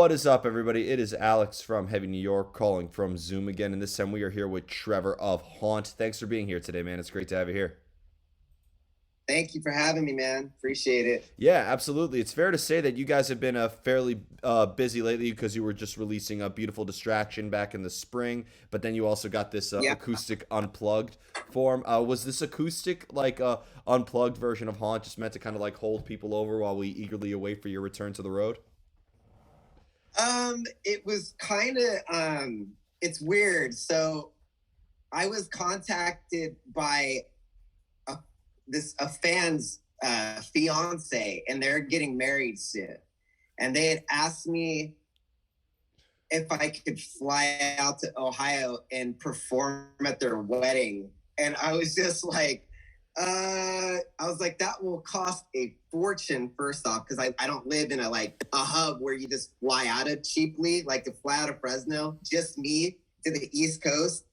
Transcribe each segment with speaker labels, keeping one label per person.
Speaker 1: What is up, everybody? It is Alex from Heavy New York calling from Zoom again, and this time we are here with Trevor of Haunt. Thanks for being here today, man. It's great to have you here.
Speaker 2: Thank you for having me, man. Appreciate it.
Speaker 1: Yeah, absolutely. It's fair to say that you guys have been fairly busy lately because you were just releasing a Beautiful Distraction back in the spring, but then you also got this
Speaker 2: Yeah.
Speaker 1: acoustic unplugged form. Was this acoustic like unplugged version of Haunt just meant to kind of like hold people over while we eagerly await for your return to the road?
Speaker 2: It was kind of it's weird. So I was contacted by a a fan's fiance, and they're getting married soon. And they had asked me if I could fly out to Ohio and perform at their wedding. And I was just like, I was like, that will cost a fortune, first off, because I don't live in a hub where you just fly out of cheaply, like to fly out of Fresno, just me to the East Coast.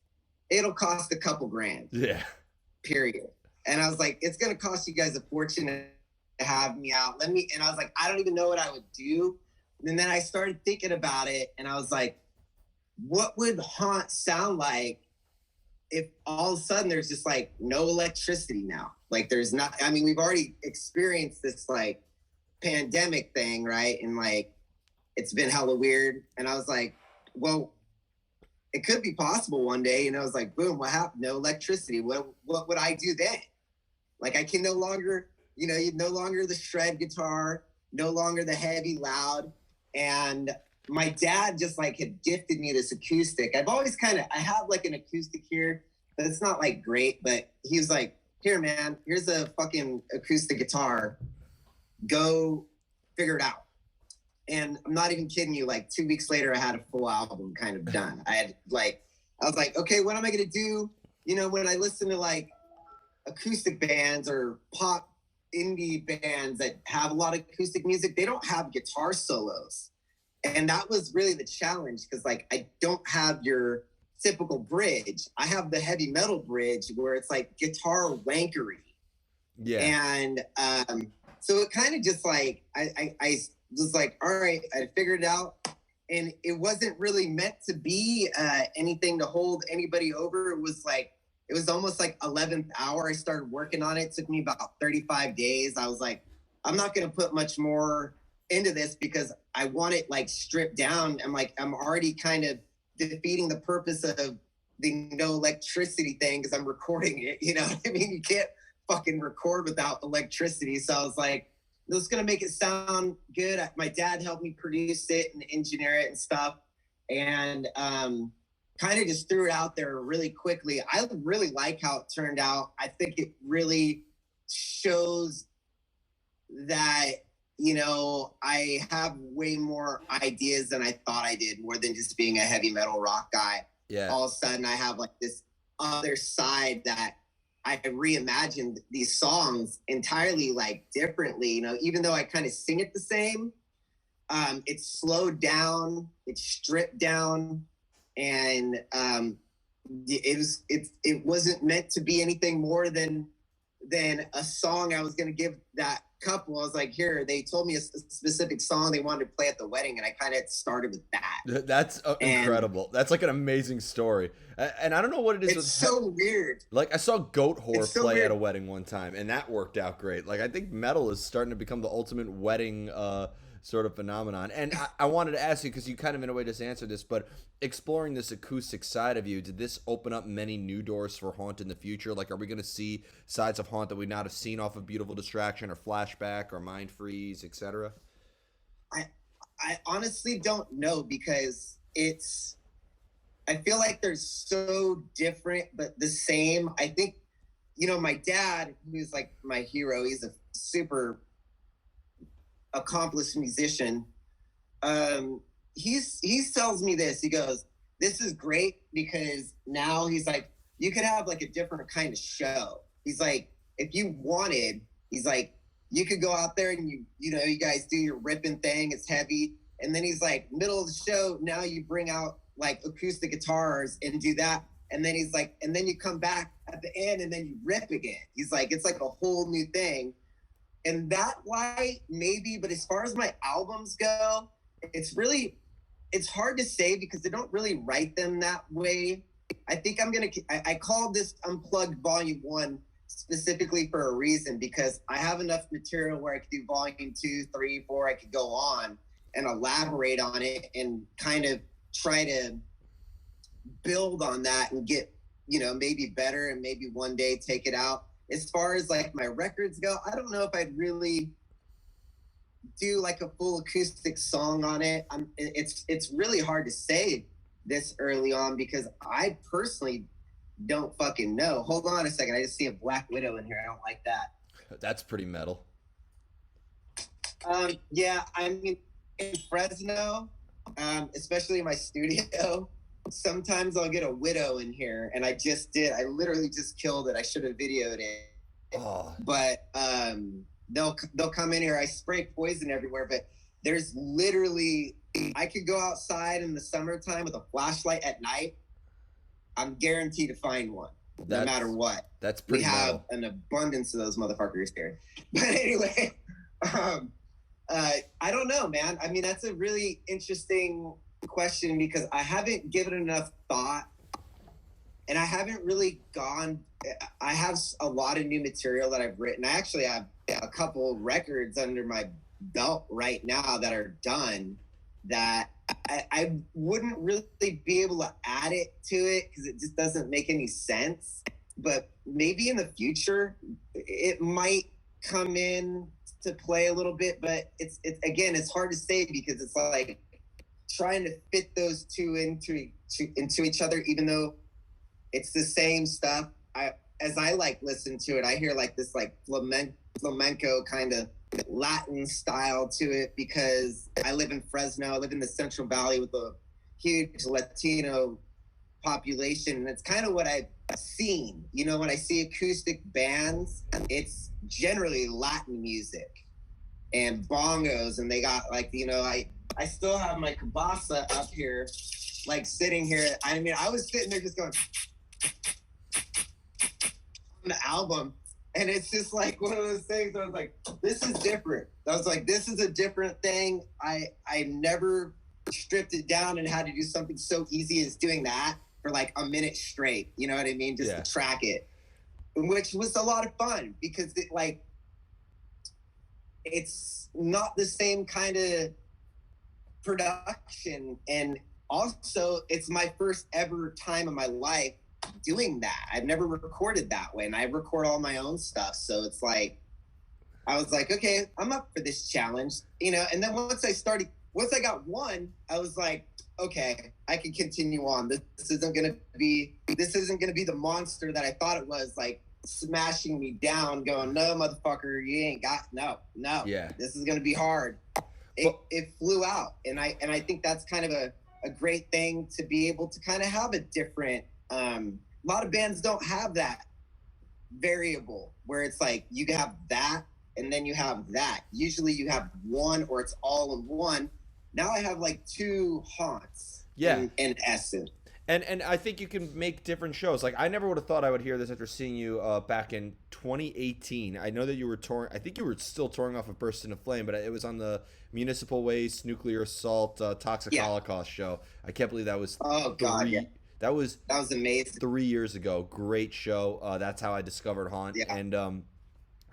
Speaker 2: It'll cost a couple grand,
Speaker 1: Yeah.
Speaker 2: period. And I was like, it's gonna cost you guys a fortune to have me out. And I was like, I don't even know what I would do. And then I started thinking about it, and I was like, what would Haunt sound like if all of a sudden there's just like no electricity now? Like there's not, I mean, we've already experienced this like pandemic thing, right? And like it's been hella weird. And I was like, well, it could be possible one day. And I was like, boom, what happened? No electricity. What would I do then? Like I can no longer, no longer the shred guitar, no longer the heavy loud. And my dad just like had gifted me this acoustic. I have like an acoustic here, but it's not like great. But he was like, here, man, here's a fucking acoustic guitar. Go figure it out. And I'm not even kidding you. Like 2 weeks later, I had a full album kind of done. I was like, okay, what am I going to do? When I listen to like acoustic bands or pop indie bands that have a lot of acoustic music, they don't have guitar solos. And that was really the challenge, because like I don't have your typical bridge. I have the heavy metal bridge where it's like guitar wankery.
Speaker 1: Yeah.
Speaker 2: And so it kind of just like I was like, all right, I figured it out. And it wasn't really meant to be anything to hold anybody over. It was almost like 11th hour. I started working on it. It took me about 35 days. I was like, I'm not going to put much more into this because I want it like stripped down. I'm already kind of defeating the purpose of the no electricity thing because I'm recording it. You know what I mean? You can't fucking record without electricity. So I was like, this is going to make it sound good. My dad helped me produce it and engineer it and stuff. And, kind of just threw it out there really quickly. I really like how it turned out. I think it really shows that, I have way more ideas than I thought I did, more than just being a heavy metal rock guy.
Speaker 1: Yeah.
Speaker 2: All of a sudden I have like this other side that I reimagined these songs entirely like differently, even though I kind of sing it the same. It's slowed down, it's stripped down. And it wasn't meant to be anything more than a song I was going to give that couple. I was like, here, they told me a specific song they wanted to play at the wedding, and I kind of started with that.
Speaker 1: That's incredible. That's like an amazing story. And I don't know what it is.
Speaker 2: It's so weird.
Speaker 1: Like I saw Goat Whore play
Speaker 2: weird
Speaker 1: at a wedding one time, and that worked out great. Like I think metal is starting to become the ultimate wedding sort of phenomenon. And I wanted to ask you, because you kind of in a way just answered this, but exploring this acoustic side of you, did this open up many new doors for Haunt in the future? Like, are we going to see sides of Haunt that we not have seen off of Beautiful Distraction or Flashback or Mind Freeze, etc.?
Speaker 2: I honestly don't know, because I feel like they're so different but the same. I think, my dad, who's like my hero, he's a super accomplished musician. He tells me this. He goes, this is great because now he's like, you could have like a different kind of show. He's like, if you wanted, he's like, you could go out there and you guys do your ripping thing. It's heavy. And then he's like, middle of the show, now you bring out like acoustic guitars and do that. And then he's like, and then you come back at the end and then you rip again. He's like, it's like a whole new thing. And that why maybe, but as far as my albums go, it's hard to say because they don't really write them that way. I think I called this Unplugged Volume 1 specifically for a reason, because I have enough material where I could do Volume 2, 3, 4, I could go on and elaborate on it and kind of try to build on that and get, maybe better, and maybe one day take it out. As far as like my records go, I don't know if I'd really do like a full acoustic song on it. It's really hard to say this early on because I personally don't fucking know. Hold on a second. I just see a Black Widow in here. I don't like that.
Speaker 1: That's pretty metal.
Speaker 2: Yeah, I mean, in Fresno, especially in my studio, sometimes I'll get a widow in here, and I literally just killed it. I should have videoed it.
Speaker 1: Oh.
Speaker 2: But they'll come in here. I spray poison everywhere, but there's literally, I could go outside in the summertime with a flashlight at night. I'm guaranteed to find one, no matter what.
Speaker 1: That's pretty
Speaker 2: We have
Speaker 1: metal.
Speaker 2: an abundance of those motherfuckers here. But anyway, I don't know, man. I mean, that's a really interesting question because I haven't given enough thought, and I haven't really gone. I have a lot of new material that I've written. I actually have a couple records under my belt right now that are done that I wouldn't really be able to add it to it because it just doesn't make any sense. But maybe in the future, it might come in to play a little bit. But it's hard to say because it's like trying to fit those two into each other, even though it's the same stuff. As I like listen to it, I hear like this like flamenco kind of Latin style to it because I live in Fresno. I live in the Central Valley with a huge Latino population, and it's kind of what I've seen. When I see acoustic bands, it's generally Latin music and bongos, and they got like, I still have my cabasa up here, like sitting here. I mean, I was sitting there just going on the album, and it's just like one of those things. I was like, this is different. I was like, this is a different thing. I never stripped it down and had to do something so easy as doing that for like a minute straight. You know what I mean? Just to track it, which was a lot of fun because it's not the same kind of production, and also it's my first ever time in my life doing that. I've never recorded that way, and I record all my own stuff, so it's like I was like, okay, I'm up for this challenge, and then once I got one, I was like, okay, I can continue on. This isn't gonna be the monster that I thought it was, like smashing me down, going, no motherfucker, you ain't got no.
Speaker 1: Yeah.
Speaker 2: This is gonna be hard. It flew out, and I think that's kind of a great thing to be able to kind of have a different. A lot of bands don't have that variable where it's like you have that and then you have that. Usually you have one or it's all in one. Now I have like two haunts.
Speaker 1: Yeah.
Speaker 2: In essence.
Speaker 1: And I think you can make different shows. Like I never would have thought I would hear this after seeing you back in 2018. I know that you were touring. I think you were still touring off of Burst into Flame, but it was on the Municipal Waste, Nuclear Assault, Toxic Holocaust show. I can't believe that was.
Speaker 2: Oh God, yeah.
Speaker 1: That was
Speaker 2: amazing.
Speaker 1: 3 years ago. Great show. That's how I discovered Haunt. Yeah. And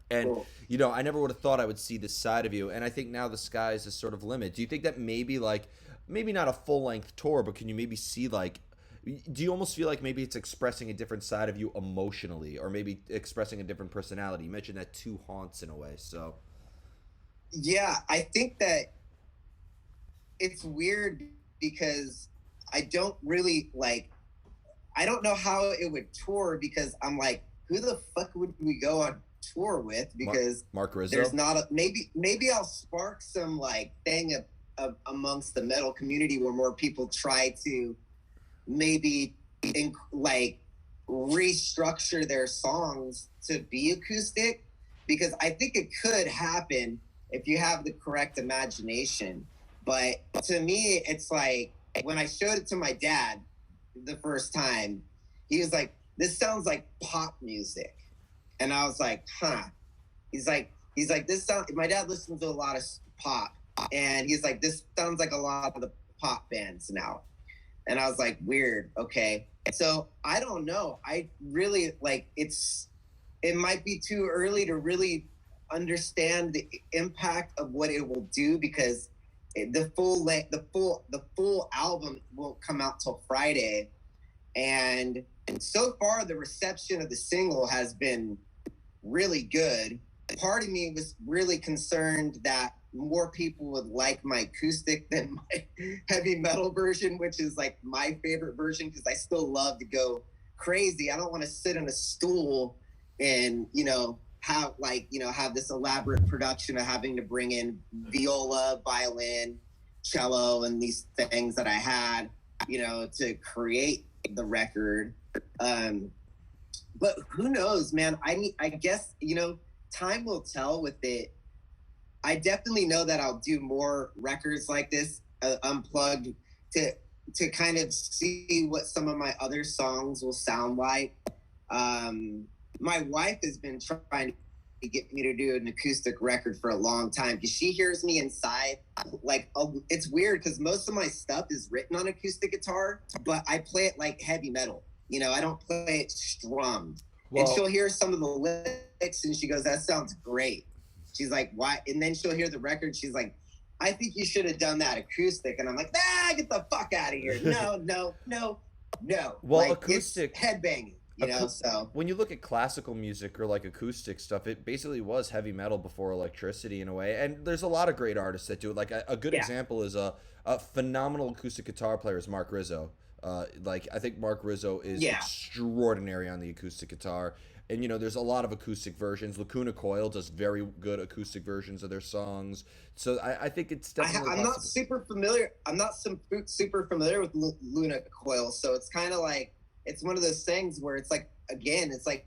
Speaker 1: cool. I never would have thought I would see this side of you. And I think now the sky's the sort of limit. Do you think that maybe not a full length tour, but can you maybe see do you almost feel like maybe it's expressing a different side of you emotionally, or maybe expressing a different personality? You mentioned that two haunts in a way. So
Speaker 2: yeah, I think that it's weird because I don't really I don't know how it would tour because I'm like, who the fuck would we go on tour with? Because
Speaker 1: Mark Rizzo.
Speaker 2: There's not maybe I'll spark some thing amongst the metal community where more people try to maybe restructure their songs to be acoustic, because I think it could happen if you have the correct imagination. But to me, it's like when I showed it to my dad the first time, he was like, this sounds like pop music. And I was like, huh. He's like, this sound. My dad listens to a lot of pop. And he's like, this sounds like a lot of the pop bands now. And I was like, weird. Okay. So I don't know. I really like it might be too early to really understand the impact of what it will do, because the full album won't come out till Friday. And so far the reception of the single has been really good. Part of me was really concerned that more people would like my acoustic than my heavy metal version, which is like my favorite version, because I still love to go crazy. I don't want to sit in a stool and, have this elaborate production of having to bring in viola, violin, cello, and these things that I had, to create the record. But who knows, man? I guess, time will tell with it. I definitely know that I'll do more records like this, unplugged, to kind of see what some of my other songs will sound like. My wife has been trying to get me to do an acoustic record for a long time, because she hears me inside. Like, it's weird because most of my stuff is written on acoustic guitar, but I play it like heavy metal. I don't play it strummed. Well, and she'll hear some of the lyrics and she goes, that sounds great. She's like, why? And then she'll hear the record. She's like, I think you should have done that acoustic. And I'm like, get the fuck out of here. No.
Speaker 1: Well,
Speaker 2: like,
Speaker 1: acoustic
Speaker 2: it's headbanging, so.
Speaker 1: When you look at classical music or like acoustic stuff, it basically was heavy metal before electricity in a way. And there's a lot of great artists that do it. Like a good example is a phenomenal acoustic guitar player is Mark Rizzo. I think Mark Rizzo is extraordinary on the acoustic guitar. And, there's a lot of acoustic versions. Lacuna Coil does very good acoustic versions of their songs. So I think it's definitely
Speaker 2: I'm not super familiar. I'm not super familiar with Luna Coil. So it's kind of like, it's one of those things where it's like, again, it's like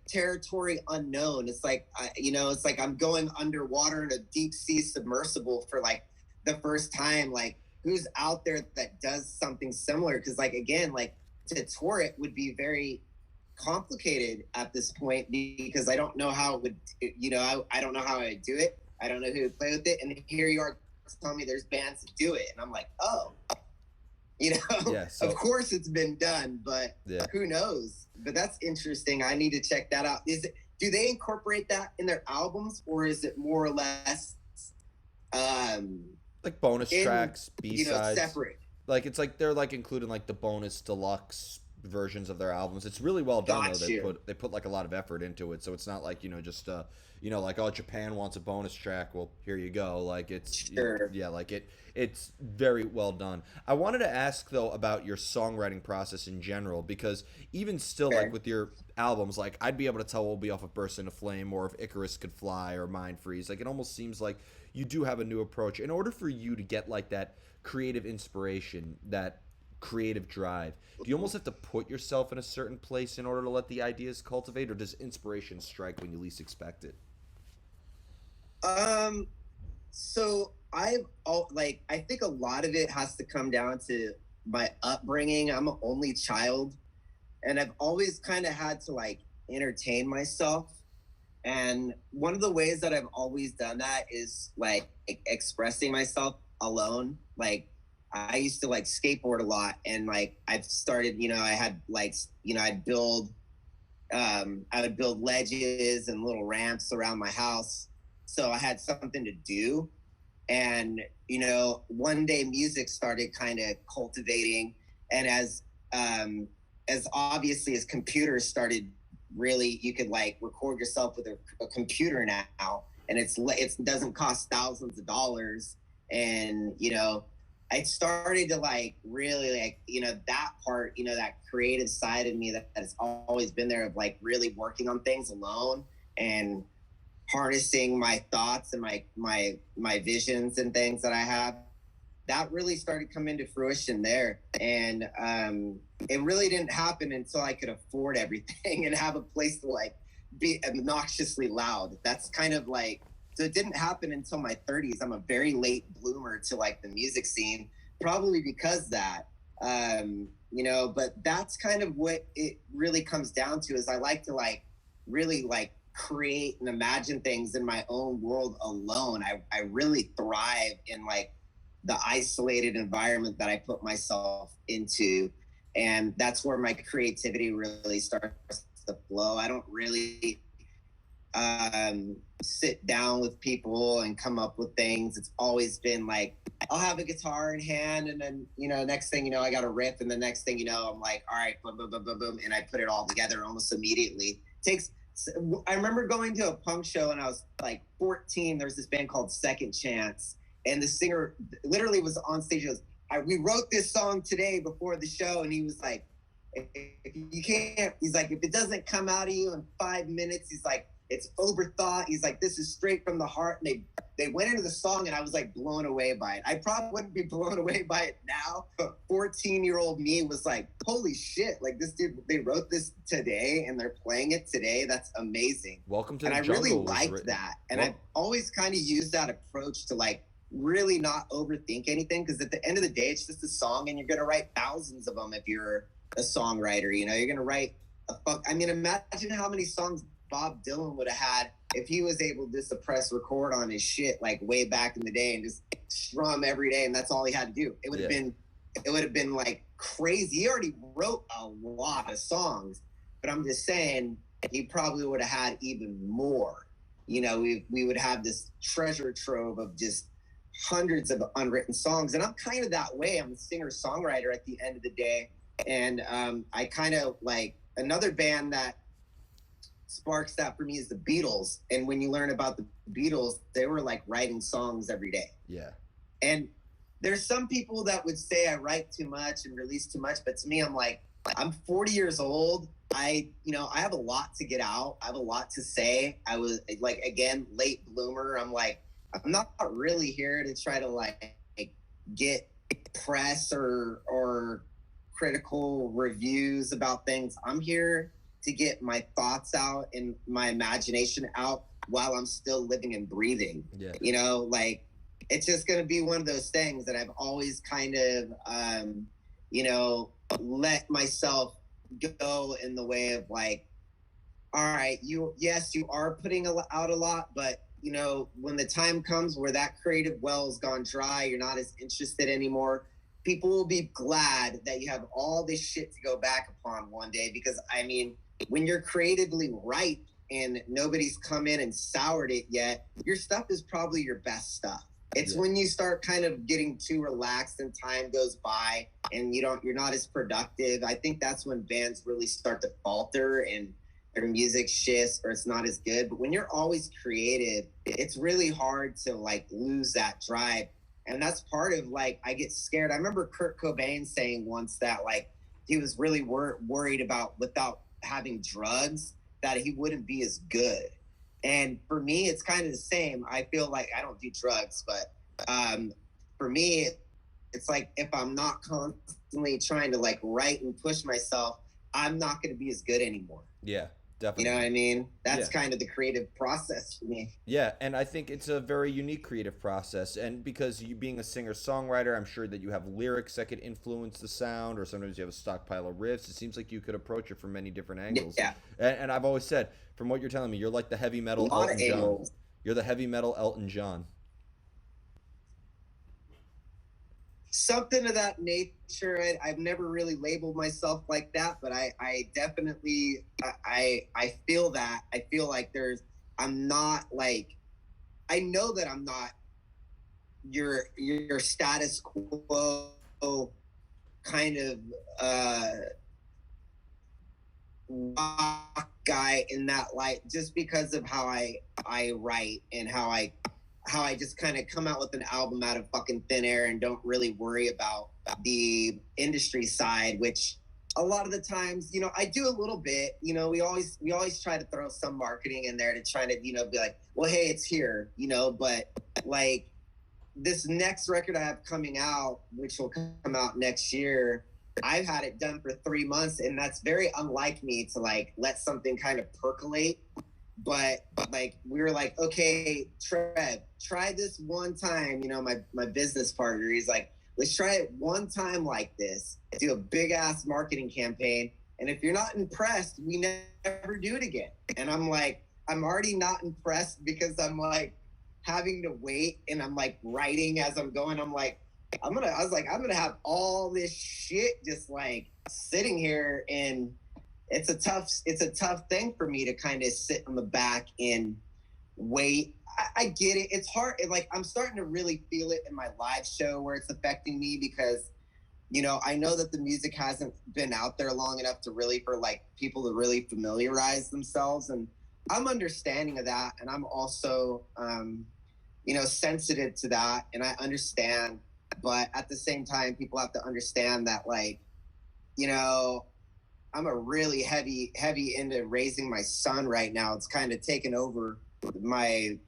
Speaker 2: territory unknown. It's like, it's like I'm going underwater in a deep sea submersible for like the first time. Like, who's out there that does something similar? Because like, again, like to tour it would be very complicated at this point, because I don't know how it would, I don't know how I would do it. I don't know who would play with it. And here you are telling me there's bands that do it. And I'm like, of course it's been done, but who knows? But that's interesting. I need to check that out. Do they incorporate that in their albums, or is it more or less
Speaker 1: like bonus tracks, B-sides,
Speaker 2: separate?
Speaker 1: Like it's like they're like including like the bonus deluxe versions of their albums. It's really well done though. They put like a lot of effort into it, so it's not like just like, oh, Japan wants a bonus track, well, here you go. Like it's it's very well done. I wanted to ask though about your songwriting process in general, because even still, like with your albums, like I'd be able to tell what will be off of Burst into Flame or if Icarus Could Fly or Mind Freeze. Like it almost seems like you do have a new approach. In order for you to get like that creative inspiration, that creative drive, do you almost have to put yourself in a certain place in order to let the ideas cultivate, or does inspiration strike when you least expect it?
Speaker 2: So I think a lot of it has to come down to my upbringing. I'm an only child, and I've always kind of had to like entertain myself. And one of the ways that I've always done that is like expressing myself alone. Like I used to like skateboard a lot, and like I've started, I had like, I'd build, I would build ledges and little ramps around my house. So I had something to do. And, one day music started kind of cultivating. And as obviously as computers started really, you could like record yourself with a computer now, and it doesn't cost thousands of dollars. And, I started to like really like, that part, that creative side of me that has always been there, of like really working on things alone and harnessing my thoughts and my visions and things that I have. That really started coming to fruition there. And it really didn't happen until I could afford everything and have a place to like be obnoxiously loud. That's kind of like, so it didn't happen until my 30s. I'm a very late bloomer to like the music scene, probably because that, but that's kind of what it really comes down to, is I like to like really like create and imagine things in my own world alone. I really thrive in like the isolated environment that I put myself into. And that's where my creativity really starts to flow. I don't really sit down with people and come up with things. It's always been like, I'll have a guitar in hand, and then, you know, next thing you know, I got a riff, and the next thing you know, I'm like, all right, boom, boom, boom, boom, boom, and I put it all together almost immediately. I remember going to a punk show and I was like 14. There's this band called Second Chance, and the singer literally was on stage. He goes, we wrote this song today before the show, and he was like, if you can't, he's like, if it doesn't come out of you in 5 minutes, he's like, it's overthought. He's like, this is straight from the heart. And they went into the song, and I was like blown away by it. I probably wouldn't be blown away by it now, but 14-year-old me was like, holy shit, like this dude, they wrote this today and they're playing it today. That's amazing.
Speaker 1: Welcome to
Speaker 2: and
Speaker 1: the
Speaker 2: I
Speaker 1: Jungle
Speaker 2: really liked that. And I've always kind of used that approach to like really not overthink anything, because at the end of the day, it's just a song, and you're going to write thousands of them if you're a songwriter. You know, you're going to write imagine how many songs Bob Dylan would have had if he was able to just press record on his shit like way back in the day and just strum every day, and that's all he had to do. It would have been like crazy. He already wrote a lot of songs, but I'm just saying he probably would have had even more. You know, we would have this treasure trove of just hundreds of unwritten songs. And I'm kind of that way. I'm a singer-songwriter at the end of the day. And I kind of like another band that sparks that for me is the Beatles. And when you learn about the Beatles, they were like writing songs every day.
Speaker 1: Yeah.
Speaker 2: And there's some people that would say I write too much and release too much, but to me, I'm like, I'm 40 years old. I have a lot to get out. I have a lot to say. I was like, again, late bloomer. I'm like, I'm not really here to try to like get press or critical reviews about things. I'm here to get my thoughts out and my imagination out while I'm still living and breathing.
Speaker 1: Yeah.
Speaker 2: You know, like it's just going to be one of those things that I've always kind of, let myself go in the way of like, all right, you are putting out a lot, but you know, when the time comes where that creative well has gone dry, you're not as interested anymore. People will be glad that you have all this shit to go back upon one day, because I mean, when you're creatively ripe and nobody's come in and soured it yet, your stuff is probably your best stuff. It's when you start kind of getting too relaxed and time goes by and you're not as productive. I think that's when bands really start to falter and their music shifts or it's not as good. But when you're always creative, it's really hard to like lose that drive. And that's part of like, I get scared. I remember Kurt Cobain saying once that like he was really worried about without having drugs that he wouldn't be as good. And for me, it's kind of the same. I feel like I don't do drugs, but for me, it's like if I'm not constantly trying to like write and push myself, I'm not going to be as good anymore.
Speaker 1: Yeah, definitely.
Speaker 2: You know what I mean? That's kind of the creative process for me.
Speaker 1: Yeah, and I think it's a very unique creative process. And because you being a singer-songwriter, I'm sure that you have lyrics that could influence the sound, or sometimes you have a stockpile of riffs. It seems like you could approach it from many different angles.
Speaker 2: Yeah.
Speaker 1: And I've always said, from what you're telling me, you're like the heavy metal Elton John.
Speaker 2: Angles.
Speaker 1: You're the heavy metal Elton John.
Speaker 2: Something of that nature. I've never really labeled myself like that, but I definitely, I feel that. I feel like I'm not like, I know that I'm not your status quo kind of rock guy in that light, just because of how I write and how I just kind of come out with an album out of fucking thin air and don't really worry about the industry side, which a lot of the times, you know, I do a little bit. You know, we always try to throw some marketing in there to try to, you know, be like, well, hey, it's here, you know, but like this next record I have coming out, which will come out next year, I've had it done for 3 months, and that's very unlike me to like let something kind of percolate. But like we were like, okay, Trev, try this one time. You know, my business partner, he's like, let's try it one time like this. Do a big ass marketing campaign, and if you're not impressed, we never do it again. And I'm like, I'm already not impressed because I'm like having to wait and I'm like writing as I'm going. I'm like, I'm gonna have all this shit just like sitting here, and it's a tough thing for me to kind of sit on the back and wait. I get it. It's hard. Like I'm starting to really feel it in my live show where it's affecting me because I know that the music hasn't been out there long enough to really for like people to really familiarize themselves, and I'm understanding of that, and I'm also sensitive to that, and I understand, but at the same time, people have to understand that like you know I'm a really heavy into raising my son right now. It's kind of taken over my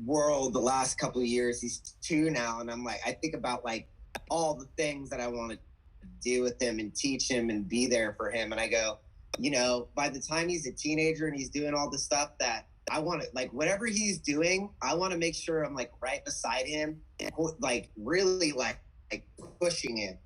Speaker 2: world the last couple of years. He's 2 now, and I'm like, I think about like all the things that I want to do with him and teach him and be there for him. And I go, by the time he's a teenager and he's doing all the stuff that I want to, like, whatever he's doing, I want to make sure I'm like right beside him, like really like pushing him,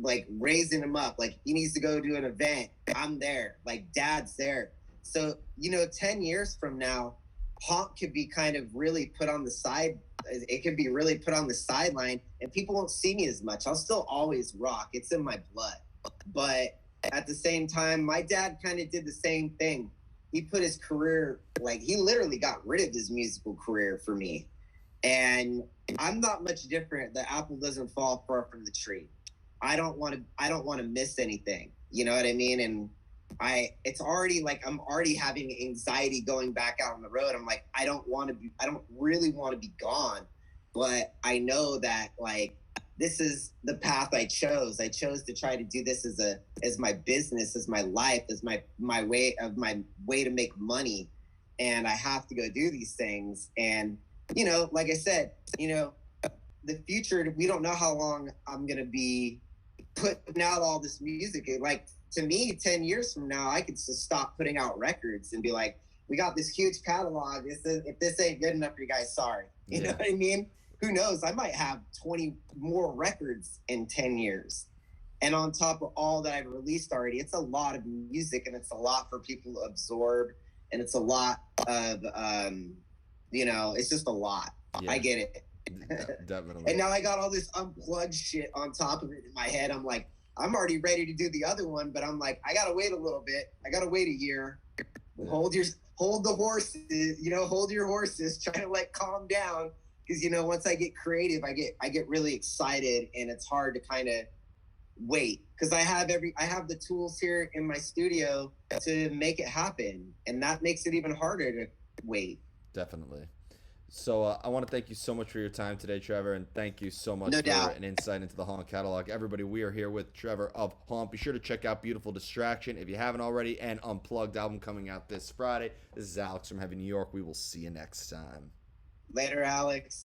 Speaker 2: like raising him up. Like he needs to go do an event, I'm there. Like dad's there. So 10 years from now, Haunt could be kind of really put on the side. It could be really put on the sideline, and people won't see me as much. I'll still always rock. It's in my blood. But at the same time, my dad kind of did the same thing. He put his career, like he literally got rid of his musical career for me. And I'm not much different. The apple doesn't fall far from the tree. I don't want to miss anything. You know what I mean? And it's already like I'm already having anxiety going back out on the road. I'm like, I don't really want to be gone, but I know that like this is the path I chose. I chose to try to do this as my business, as my life, as my way to make money, and I have to go do these things. And like I said, the future, we don't know how long I'm gonna be putting out all this music. Like to me, 10 years from now, I could just stop putting out records and be like, we got this huge catalog. If this ain't good enough for you guys, sorry. You know what I mean? Who knows? I might have 20 more records in 10 years. And on top of all that I've released already, it's a lot of music, and it's a lot for people to absorb. And it's a lot of, it's just a lot. Yeah. I get it.
Speaker 1: Definitely.
Speaker 2: And now I got all this unplugged shit on top of it in my head. I'm like, I'm already ready to do the other one, but I'm like, I gotta wait a little bit. I gotta wait a year. Yeah. Hold the horses. Hold your horses. Try to like calm down, because once I get creative, I get really excited, and it's hard to kind of wait because I have the tools here in my studio to make it happen, and that makes it even harder to wait.
Speaker 1: Definitely. So I want to thank you so much for your time today, Trevor, and thank you so much for an insight into the Haunt catalog. Everybody, we are here with Trevor of Haunt. Be sure to check out Beautiful Distraction if you haven't already, and Unplugged album coming out this Friday. This is Alex from Heavy New York. We will see you next time.
Speaker 2: Later, Alex.